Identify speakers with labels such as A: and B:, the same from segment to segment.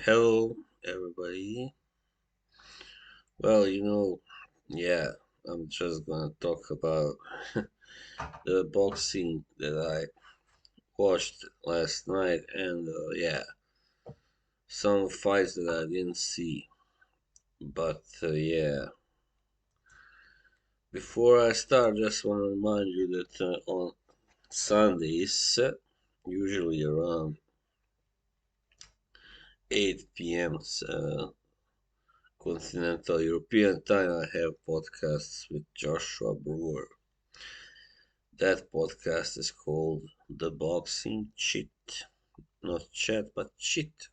A: Hello, everybody. Well, yeah, I'm just gonna talk about the boxing that I watched last night, and yeah, some fights that I didn't see. But yeah, before I start, just want to remind you that on Sundays, usually around 8 p.m. Continental European time, I have podcasts with Joshua Brewer. That podcast is called The Boxing Cheat. Not chat, but cheat,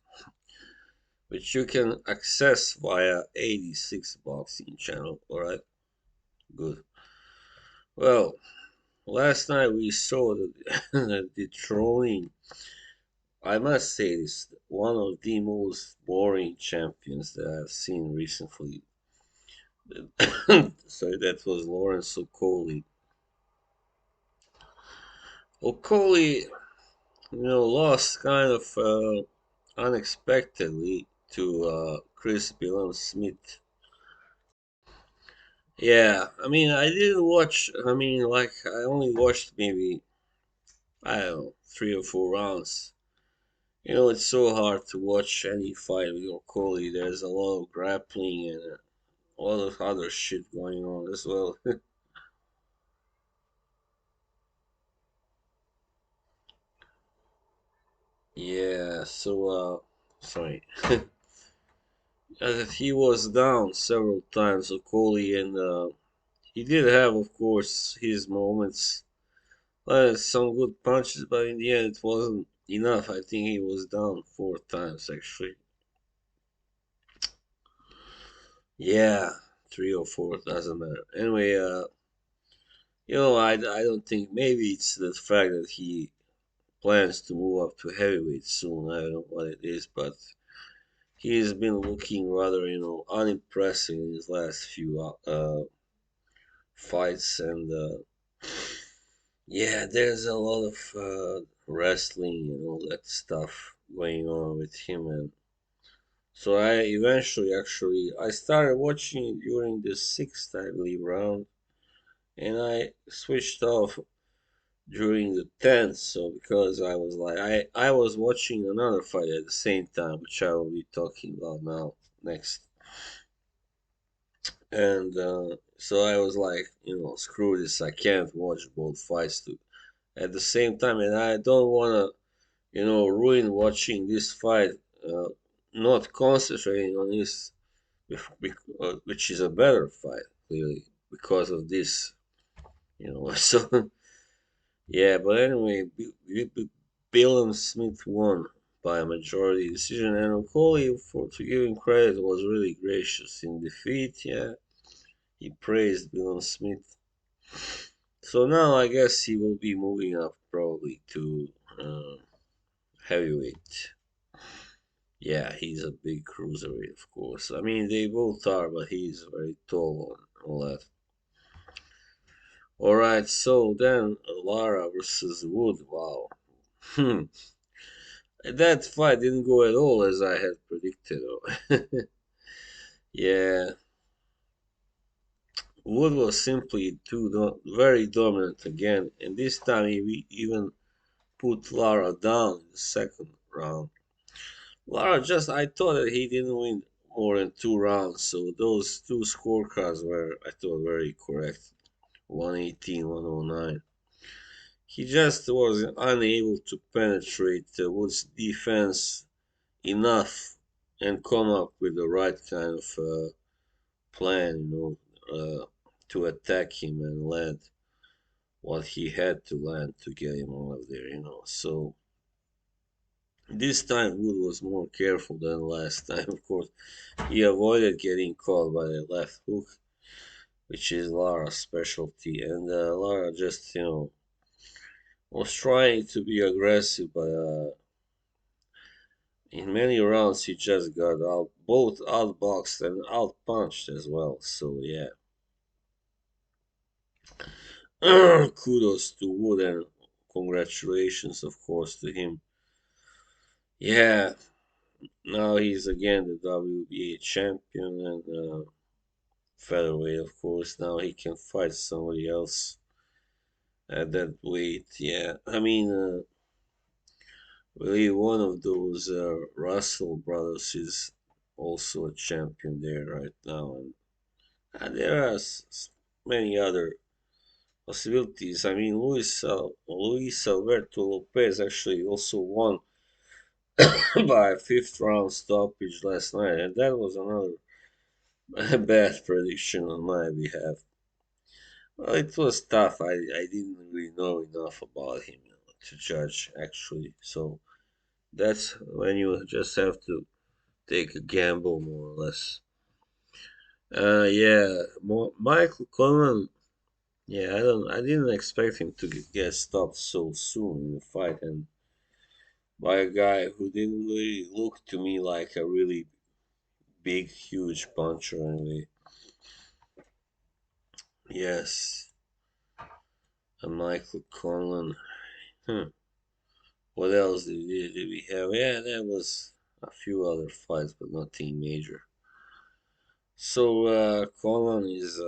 A: which you can access via 86 Boxing channel. Alright, good. Well, last night we saw the, the dethroning. I must say, this one of the most boring champions that I've seen recently. So that was Lawrence Okolie. Okolie, lost kind of unexpectedly to Chris Billon Smith. Yeah, I mean, I didn't watch. I mean, like, I only watched maybe, I don't know, 3 or 4 rounds. It's so hard to watch any fight with your colleague. There's a lot of grappling and a lot of other shit going on as well. Yeah, so, sorry. He was down several times, Okolie, and he did have, of course, his moments. Some good punches, but in the end, it wasn't enough. I think he was down 4 times, actually. Yeah, 3 or 4, doesn't matter. Anyway, I don't think maybe it's the fact that he plans to move up to heavyweight soon. I don't know what it is, but he's been looking rather, unimpressive in his last few fights, and yeah, there's a lot of wrestling and all that stuff going on with him, and so I eventually actually I started watching it during the sixth, I believe, round, and I switched off during the 10th. So because I was like I was watching another fight at the same time, which I will be talking about now next, and so I was like, screw this, I can't watch both fights at the same time, and I don't want to ruin watching this fight, uh, not concentrating on this, which is a better fight, clearly, because of this, So, yeah, but anyway, Bill and Smith won by a majority decision, and Okolie, to give him credit, was really gracious in defeat, yeah. He praised Bill and Smith. So now I guess he will be moving up probably to uh, heavyweight. Yeah, he's a big cruiserweight, of course. I mean, they both are, but he's very tall and all that. All right, so then Lara versus Wood. Wow, hmm. That fight didn't go at all as I had predicted. Yeah, Wood was simply very dominant again, and this time he even put Lara down in the second round. Lara I thought that he didn't win more than 2 rounds, so those two scorecards were, I thought, very correct. 118, 109. He just was unable to penetrate Wood's defense enough and come up with the right kind of plan, to attack him and land what he had to land to get him out of there. So this time Wood was more careful than last time, of course. He avoided getting caught by the left hook, which is Lara's specialty, and Lara just, was trying to be aggressive, but in many rounds he just got both outboxed and outpunched as well. So yeah, kudos to Wood and congratulations, of course, to him. Yeah, Now he's again the WBA champion and featherweight, of course. Now he can fight somebody else at that weight. Yeah, I mean, really, one of those Russell brothers is also a champion there right now, and there are many other possibilities. I mean, Luis Alberto Lopez actually also won by a fifth round stoppage last night, and that was another bad prediction on my behalf. Well, it was tough. I didn't really know enough about him, to judge actually. So that's when you just have to take a gamble, more or less. Yeah, Michael Conlan. Yeah, I didn't expect him to get stopped so soon in the fight, and by a guy who didn't really look to me like a really big, huge puncher. Anyway, yes, and Michael Conlan. Hmm. What else did we have? Yeah, there was a few other fights, but nothing major. So Conlan is,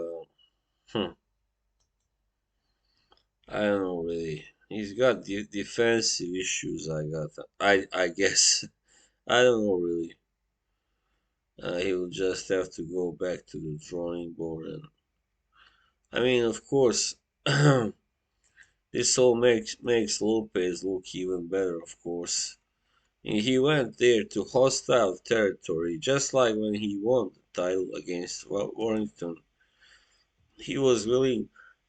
A: I don't know really. He's got defensive issues. I guess. I don't know really. He will just have to go back to the drawing board, and I mean, of course, this all makes Lopez look even better. Of course, and he went there to hostile territory, just like when he won the title against Warrington. He was willing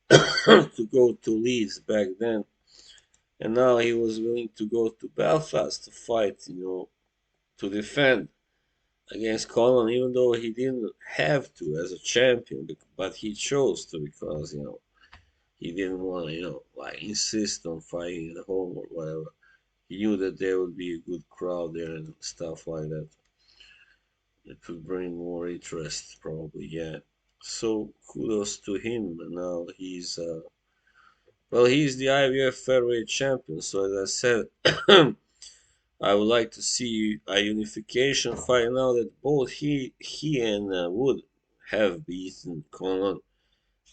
A: to go to Leeds back then, and now he was willing to go to Belfast to fight, to defend against Conlan, even though he didn't have to as a champion, but he chose to because he didn't want to like insist on fighting at home or whatever. He knew that there would be a good crowd there and stuff like that. It would bring more interest, probably. Yeah. So kudos to him. Now he's the IBF featherweight champion. So as I said, I would like to see a unification fight now that both he and Wood have beaten Conlan.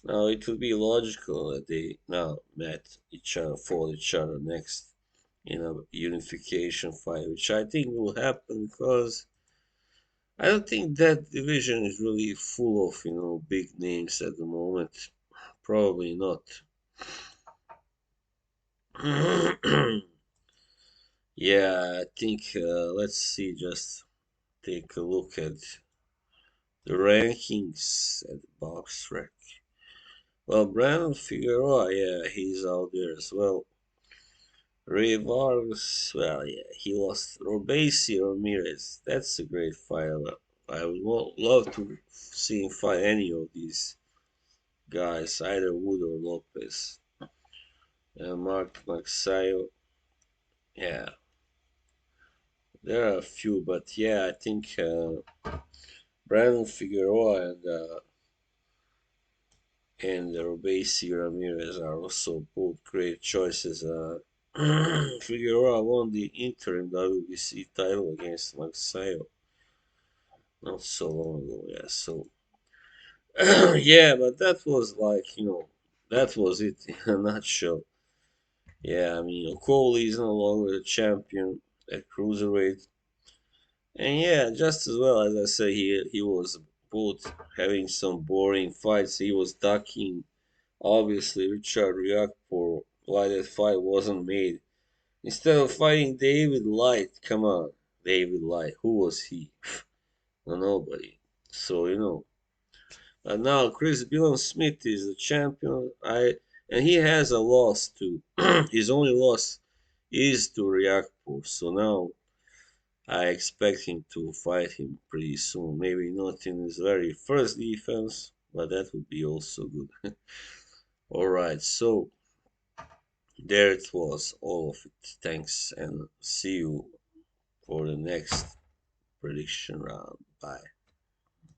A: Now it would be logical that they now met each other, fought each other next in a unification fight, which I think will happen because I don't think that division is really full of big names at the moment. Probably not. Yeah, I think let's see. Just take a look at the rankings at the box rec. Well, Brandon Figueroa, yeah, he's out there as well. Ray Vargas, well, yeah, he lost Robesi Ramirez. That's a great fight. I would love to see him fight any of these guys, either Wood or Lopez. Mark Maxayo, yeah, there are a few, but yeah, I think Brandon Figueroa and Robesi Ramirez are also both great choices. Figueroa won the interim WBC title against Maxayo not so long ago, yeah. So yeah, but that was like that was it in a nutshell. Yeah, I mean Okolie is no longer the champion at cruiserweight, and yeah, just as well as I say, he was both having some boring fights. He was ducking obviously Richard for why that fight wasn't made. Instead of fighting David Light, come on, David Light, who was he? Nobody. So and now Chris Billon Smith is the champion. And he has a loss too. His only loss is to Ryakpo. So now I expect him to fight him pretty soon. Maybe not in his very first defense, but that would be also good. All right, so there it was, all of it. Thanks, and see you for the next prediction round. Bye.